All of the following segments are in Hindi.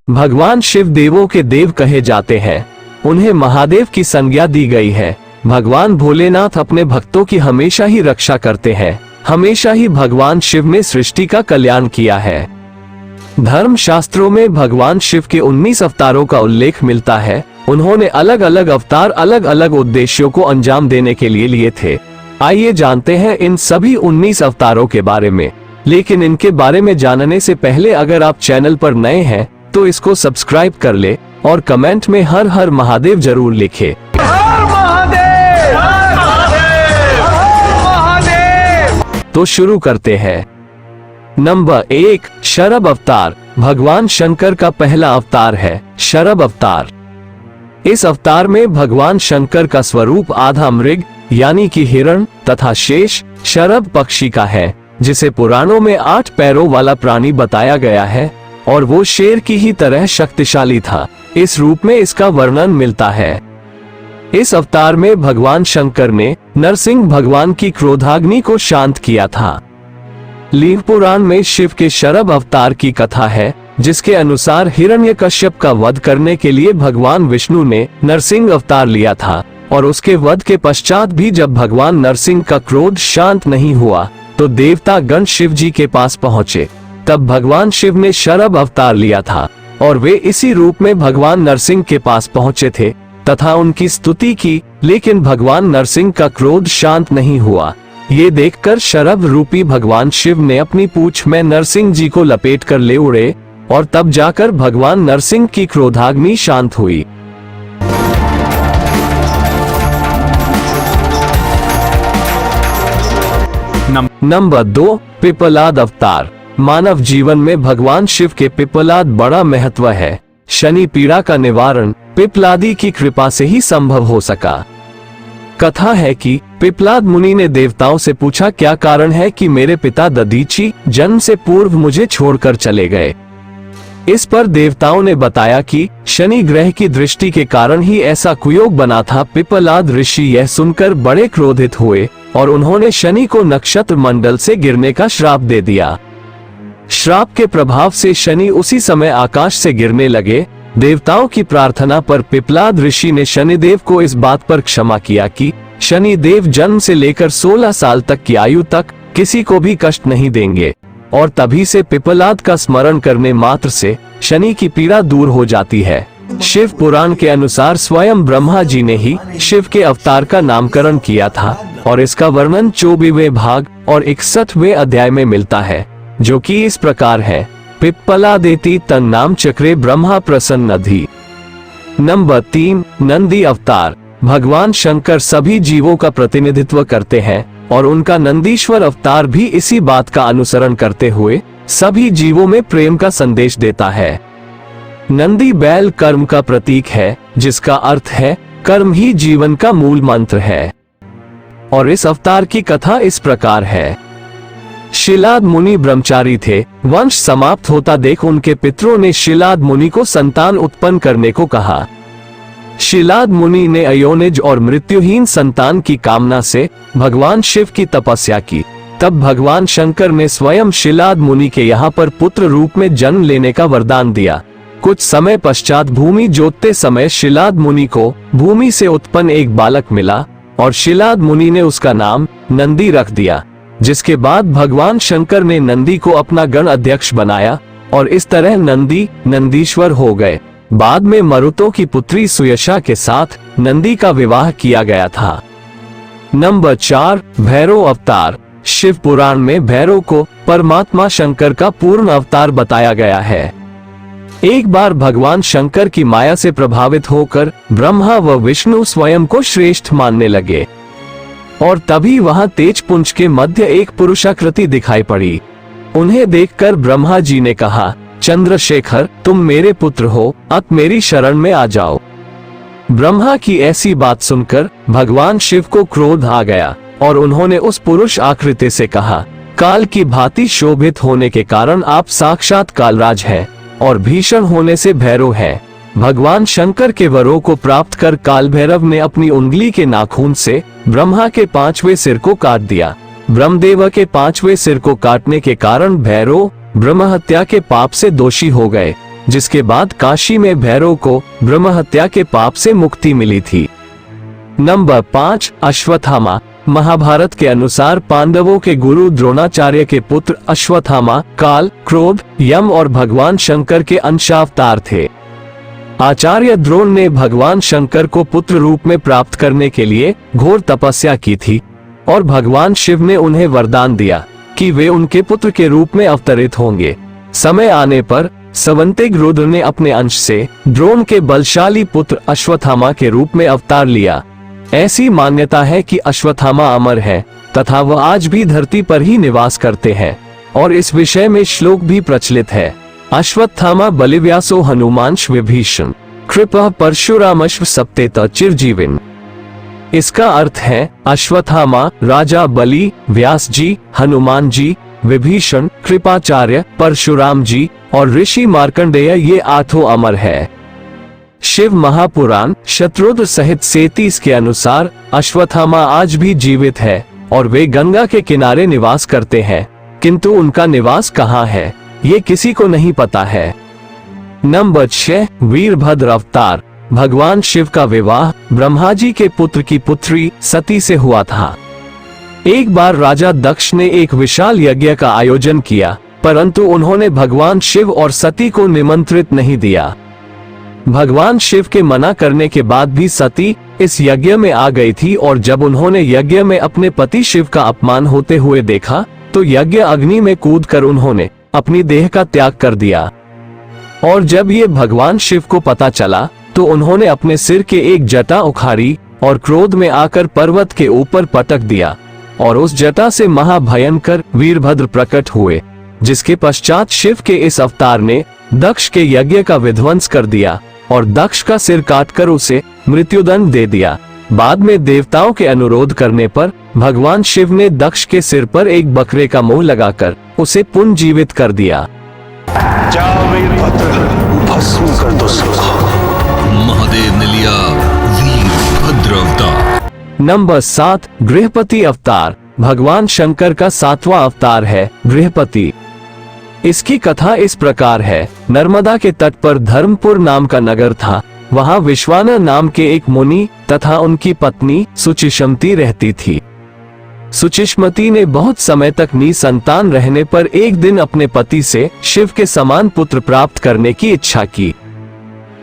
भगवान शिव देवों के देव कहे जाते हैं। उन्हें महादेव की संज्ञा दी गई है। भगवान भोलेनाथ अपने भक्तों की हमेशा ही रक्षा करते हैं। हमेशा ही भगवान शिव ने सृष्टि का कल्याण किया है। धर्म शास्त्रों में भगवान शिव के 19 अवतारों का उल्लेख मिलता है। उन्होंने अलग अलग अवतार अलग अलग उद्देश्यों को अंजाम देने के लिए लिए थे। आइए जानते हैं इन सभी 19 अवतारों के बारे में। लेकिन इनके बारे में जानने से पहले अगर आप चैनल पर नए हैं तो इसको सब्सक्राइब कर ले और कमेंट में हर हर महादेव जरूर लिखे। हर महादेव, हर महादेव, हर महादेव। तो शुरू करते हैं। नंबर 1, शरभ अवतार। भगवान शंकर का पहला अवतार है शरभ अवतार। इस अवतार में भगवान शंकर का स्वरूप आधा मृग यानी कि हिरण तथा शेष शरभ पक्षी का है, जिसे पुराणों में 8 पैरों वाला प्राणी बताया गया है और वो शेर की ही तरह शक्तिशाली था। इस रूप में इसका वर्णन मिलता है। इस अवतार में भगवान शंकर ने नरसिंह भगवान की क्रोधाग्नि को शांत किया था। लिंग पुराण में शिव के शरभ अवतार की कथा है, जिसके अनुसार हिरण्यकश्यप का वध करने के लिए भगवान विष्णु ने नरसिंह अवतार लिया था और उसके वध के पश्चात भी जब भगवान नरसिंह का क्रोध शांत नहीं हुआ तो देवता गण शिव जी के पास पहुँचे। तब भगवान शिव ने शरभ अवतार लिया था और वे इसी रूप में भगवान नरसिंह के पास पहुँचे थे तथा उनकी स्तुति की, लेकिन भगवान नरसिंह का क्रोध शांत नहीं हुआ। ये देखकर शरभ रूपी भगवान शिव ने अपनी पूंछ में नरसिंह जी को लपेट कर ले उड़े और तब जाकर भगवान नरसिंह की क्रोधाग्नि शांत हुई। नंबर 2, पिप्पलाद अवतार। मानव जीवन में भगवान शिव के पिप्पलाद बड़ा महत्व है। शनि पीड़ा का निवारण पिप्पलादी की कृपा से ही संभव हो सका। कथा है कि पिप्पलाद मुनि ने देवताओं से पूछा, क्या कारण है कि मेरे पिता दधीची जन्म से पूर्व मुझे छोड़कर चले गए। इस पर देवताओं ने बताया कि शनि ग्रह की दृष्टि के कारण ही ऐसा कुयोग बना था। पिप्पलाद ऋषि यह सुनकर बड़े क्रोधित हुए और उन्होंने शनि को नक्षत्र मंडल से गिरने का श्राप दे दिया। श्राप के प्रभाव से शनि उसी समय आकाश से गिरने लगे। देवताओं की प्रार्थना पर पिप्पलाद ऋषि ने शनिदेव को इस बात पर क्षमा किया कि शनिदेव जन्म से लेकर 16 साल तक की आयु तक किसी को भी कष्ट नहीं देंगे और तभी से पिप्पलाद का स्मरण करने मात्र से शनि की पीड़ा दूर हो जाती है। शिव पुराण के अनुसार स्वयं ब्रह्मा जी ने ही शिव के अवतार का नामकरण किया था और इसका वर्णन 24वें भाग और 61वें अध्याय में मिलता है, जो कि इस प्रकार है। पिप्पलादेति तन नाम चक्रे ब्रह्मा प्रसन्नधि। नंबर 3, नंदी अवतार। भगवान शंकर सभी जीवों का प्रतिनिधित्व करते हैं और उनका नंदीश्वर अवतार भी इसी बात का अनुसरण करते हुए सभी जीवों में प्रेम का संदेश देता है। नंदी बैल कर्म का प्रतीक है, जिसका अर्थ है कर्म ही जीवन का मूल मंत्र है। और इस अवतार की कथा इस प्रकार है। शिलाद मुनि ब्रह्मचारी थे। वंश समाप्त होता देख उनके पितरों ने शिलाद मुनि को संतान उत्पन्न करने को कहा। शिलाद मुनि ने अयोनिज और मृत्युहीन संतान की कामना से भगवान शिव की तपस्या की। तब भगवान शंकर ने स्वयं शिलाद मुनि के यहाँ पर पुत्र रूप में जन्म लेने का वरदान दिया। कुछ समय पश्चात भूमि जोतते समय शिलाद मुनि को भूमि से उत्पन्न एक बालक मिला और शिलाद मुनि ने उसका नाम नंदी रख दिया, जिसके बाद भगवान शंकर ने नंदी को अपना गण अध्यक्ष बनाया और इस तरह नंदी नंदीश्वर हो गए। बाद में मरुतों की पुत्री सुयशा के साथ नंदी का विवाह किया गया था। नंबर 4, भैरव अवतार। शिव पुराण में भैरव को परमात्मा शंकर का पूर्ण अवतार बताया गया है। एक बार भगवान शंकर की माया से प्रभावित होकर ब्रह्मा व विष्णु स्वयं को श्रेष्ठ मानने लगे और तभी वहां तेजपुंज के मध्य एक पुरुषाकृति दिखाई पड़ी। उन्हें देखकर ब्रह्मा जी ने कहा, चंद्रशेखर, तुम मेरे पुत्र हो, अब मेरी शरण में आ जाओ। ब्रह्मा की ऐसी बात सुनकर भगवान शिव को क्रोध आ गया और उन्होंने उस पुरुष आकृति से कहा, काल की भांति शोभित होने के कारण आप साक्षात कालराज हैं और भीषण होने से भैरव हैं। भगवान शंकर के वरों को प्राप्त कर काल भैरव ने अपनी उंगली के नाखून से ब्रह्मा के 5वें सिर को काट दिया। ब्रह्मदेव के 5वें सिर को काटने के कारण भैरव ब्रह्म हत्या के पाप से दोषी हो गए जिसके बाद काशी में भैरव को ब्रह्म हत्या के पाप से मुक्ति मिली थी। नंबर 5 अश्वत्थामा। महाभारत के अनुसार पांडवों के गुरु द्रोणाचार्य के पुत्र अश्वत्थामा काल, क्रोध, यम और भगवान शंकर के अंशावतार थे। आचार्य द्रोण ने भगवान शंकर को पुत्र रूप में प्राप्त करने के लिए घोर तपस्या की थी और भगवान शिव ने उन्हें वरदान दिया कि वे उनके पुत्र के रूप में अवतरित होंगे। समय आने पर स्वंतिक रुद्र ने अपने अंश से द्रोण के बलशाली पुत्र अश्वत्थामा के रूप में अवतार लिया। ऐसी मान्यता है कि अश्वत्थामा अमर है तथा वह आज भी धरती पर ही निवास करते हैं और इस विषय में श्लोक भी प्रचलित है। अश्वत्थामा बलिव्यासो हनुमांश विभीषण कृपा परशुरामश्व सप्तेत चिरजीविन। इसका अर्थ है अश्वत्थामा राजा बलि, व्यास जी, हनुमान जी, विभीषण, कृपाचार्य, परशुराम जी और ऋषि मार्कंडेय ये आठों अमर है। शिव महापुराण शत्रुद्र सहित 37 के अनुसार अश्वत्थामा आज भी जीवित है और वे गंगा के किनारे निवास करते हैं, किंतु उनका निवास कहाँ है ये किसी को नहीं पता है। नंबर 6 वीरभद्र अवतार। भगवान शिव का विवाह ब्रह्मा जी के पुत्र की पुत्री सती से हुआ था। एक बार राजा दक्ष ने एक विशाल यज्ञ का आयोजन किया, परंतु उन्होंने भगवान शिव और सती को निमंत्रित नहीं दिया। भगवान शिव के मना करने के बाद भी सती इस यज्ञ में आ गई थी और जब उन्होंने यज्ञ में अपने पति शिव का अपमान होते हुए देखा तो यज्ञ अग्नि में कूदकर उन्होंने अपनी देह का त्याग कर दिया। और जब ये भगवान शिव को पता चला तो उन्होंने अपने सिर के एक जटा उखाड़ी और क्रोध में आकर पर्वत के ऊपर पटक दिया और उस जटा से महाभयंकर वीरभद्र प्रकट हुए, जिसके पश्चात शिव के इस अवतार ने दक्ष के यज्ञ का विध्वंस कर दिया और दक्ष का सिर काटकर उसे मृत्युदंड दे दिया। बाद में देवताओं के अनुरोध करने पर भगवान शिव ने दक्ष के सिर पर एक बकरे का मुंह लगाकर उसे पुनर्जीवित कर दिया। महादेव ने लिया वीरभद्र अवतार। नंबर 7 गृहपति अवतार। भगवान शंकर का 7वां अवतार है गृहपति। इसकी कथा इस प्रकार है। नर्मदा के तट पर धर्मपुर नाम का नगर था। वहाँ विश्वानर नाम के एक मुनि तथा उनकी पत्नी सुचिष्मति रहती थी। सुचिष्मति ने बहुत समय तक निसंतान रहने पर एक दिन अपने पति से शिव के समान पुत्र प्राप्त करने की इच्छा की।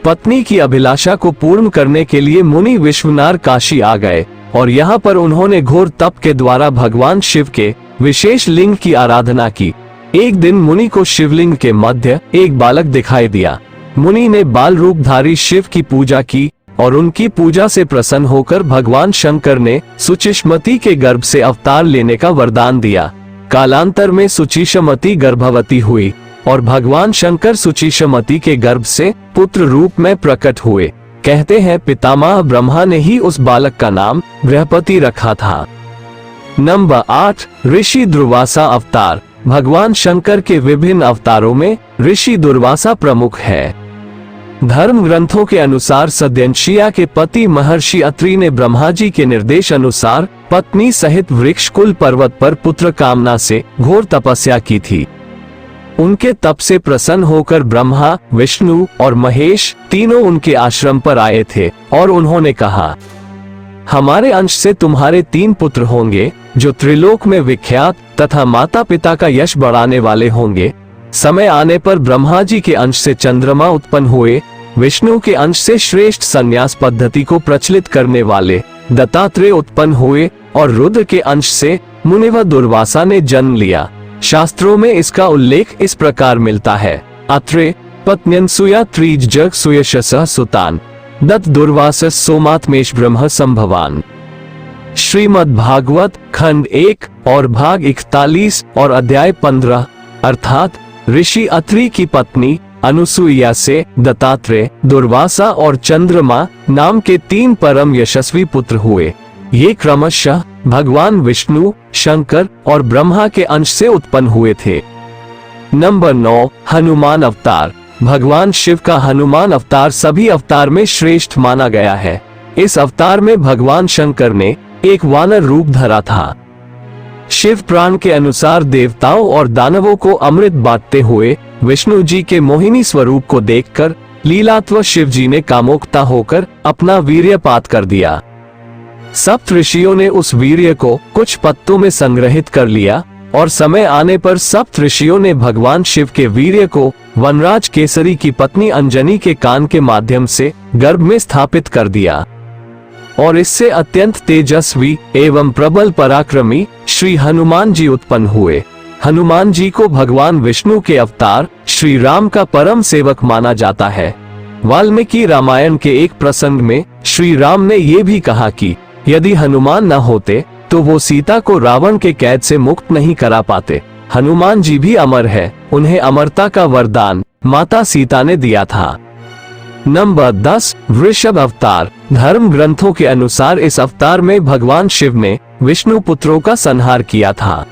पत्नी की अभिलाषा को पूर्ण करने के लिए मुनि विश्वनाथ काशी आ गए और यहाँ पर उन्होंने घोर तप के द्वारा भगवान शिव के विशेष लिंग की आराधना की। एक दिन मुनि को शिवलिंग के मध्य एक बालक दिखाई दिया। मुनि ने बाल रूपधारी शिव की पूजा की और उनकी पूजा से प्रसन्न होकर भगवान शंकर ने सुचिष्मति के गर्भ से अवतार लेने का वरदान दिया। कालांतर में सुचिष्मति गर्भवती हुई और भगवान शंकर सुचिष्मति के गर्भ से पुत्र रूप में प्रकट हुए। कहते हैं पितामह ब्रह्मा ने ही उस बालक का नाम गृहपति रखा था। नंबर 8 ऋषि दुर्वासा अवतार। भगवान शंकर के विभिन्न अवतारों में ऋषि दुर्वासा प्रमुख है। धर्म ग्रंथों के अनुसार सद्यंशिया के पति महर्षि अत्रि ने ब्रह्मा जी के निर्देश अनुसार पत्नी सहित वृक्षकुल पर्वत पर पुत्र कामना से घोर तपस्या की थी। उनके तप से प्रसन्न होकर ब्रह्मा, विष्णु और महेश तीनों उनके आश्रम पर आए थे और उन्होंने कहा, हमारे अंश से तुम्हारे 3 पुत्र होंगे जो त्रिलोक में विख्यात तथा माता पिता का यश बढ़ाने वाले होंगे। समय आने पर ब्रह्मा जी के अंश से चंद्रमा उत्पन्न हुए, विष्णु के अंश से श्रेष्ठ संन्यास पद्धति को प्रचलित करने वाले दत्तात्रेय उत्पन्न हुए और रुद्र के अंश से मुनिवर दुर्वासा ने जन्म लिया। शास्त्रों में इसका उल्लेख इस प्रकार मिलता है, अत्रे पत्न्यंसुया त्रीज जग सुयशसः सुतान दत्त दुर्वासस सोमात्मेश ब्रह्म संभवान। श्रीमद् भागवत खंड 1 और भाग 41 और अध्याय 15 अर्थात ऋषि अत्रि की पत्नी अनुसुईया से दत्तात्रेय, दुर्वासा और चंद्रमा नाम के 3 परम यशस्वी पुत्र हुए। ये क्रमशः भगवान विष्णु, शंकर और ब्रह्मा के अंश से उत्पन्न हुए थे। नंबर 9 हनुमान अवतार। भगवान शिव का हनुमान अवतार सभी अवतार में श्रेष्ठ माना गया है। इस अवतार में भगवान शंकर ने एक वानर रूप धरा था। शिव पुराण के अनुसार देवताओं और दानवों को अमृत बांटते हुए विष्णु जी के मोहिनी स्वरूप को देखकर लीलात्व शिव जी ने कामोक्ता होकर अपना वीर्यपात कर दिया। सप्त ऋषियों ने उस वीर्य को कुछ पत्तों में संग्रहित कर लिया और समय आने पर सप्त ऋषियों ने भगवान शिव के वीर्य को वनराज केसरी की पत्नी अंजनी के कान के माध्यम से गर्भ में स्थापित कर दिया और इससे अत्यंत तेजस्वी एवं प्रबल पराक्रमी श्री हनुमान जी उत्पन्न हुए। हनुमान जी को भगवान विष्णु के अवतार श्री राम का परम सेवक माना जाता है। वाल्मीकि रामायण के एक प्रसंग में श्री राम ने ये भी कहा कि यदि हनुमान न होते तो वो सीता को रावण के कैद से मुक्त नहीं करा पाते। हनुमान जी भी अमर है, उन्हें अमरता का वरदान माता सीता ने दिया था। नंबर 10, वृषभ अवतार। धर्म ग्रंथों के अनुसार इस अवतार में भगवान शिव ने विष्णु पुत्रों का संहार किया था।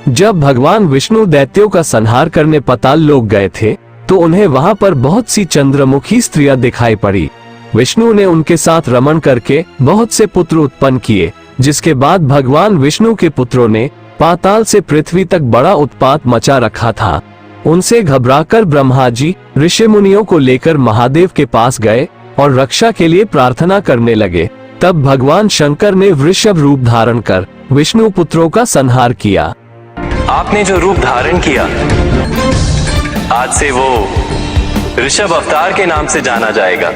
जब भगवान विष्णु दैत्यों का संहार करने पाताल लोक गए थे तो उन्हें वहां पर बहुत सी चंद्रमुखी स्त्रियां दिखाई पड़ी। विष्णु ने उनके साथ रमण करके बहुत से पुत्र उत्पन्न किए, जिसके बाद भगवान विष्णु के पुत्रों ने पाताल से पृथ्वी तक बड़ा उत्पात मचा रखा था। उनसे घबराकर ब्रह्मा जी ऋषि मुनियों को लेकर महादेव के पास गए और रक्षा के लिए प्रार्थना करने लगे। तब भगवान शंकर ने वृषभ रूप धारण कर विष्णु पुत्रों का संहार किया। आपने जो रूप धारण किया, आज से वो ऋषभ अवतार के नाम से जाना जाएगा।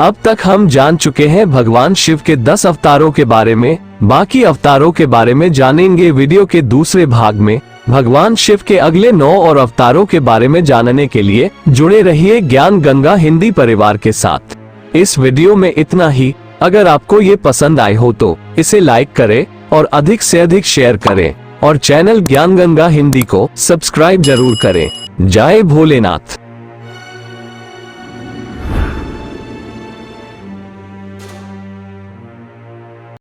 अब तक हम जान चुके हैं भगवान शिव के 10 अवतारों के बारे में। बाकी अवतारों के बारे में जानेंगे वीडियो के दूसरे भाग में। भगवान शिव के अगले 9 और अवतारों के बारे में जानने के लिए जुड़े रहिए ज्ञान गंगा हिंदी परिवार के साथ। इस वीडियो में इतना ही। अगर आपको ये पसंद आए हो तो इसे लाइक करें और अधिक से अधिक शेयर करें और चैनल ज्ञान गंगा हिंदी को सब्सक्राइब जरूर करें। जय भोलेनाथ।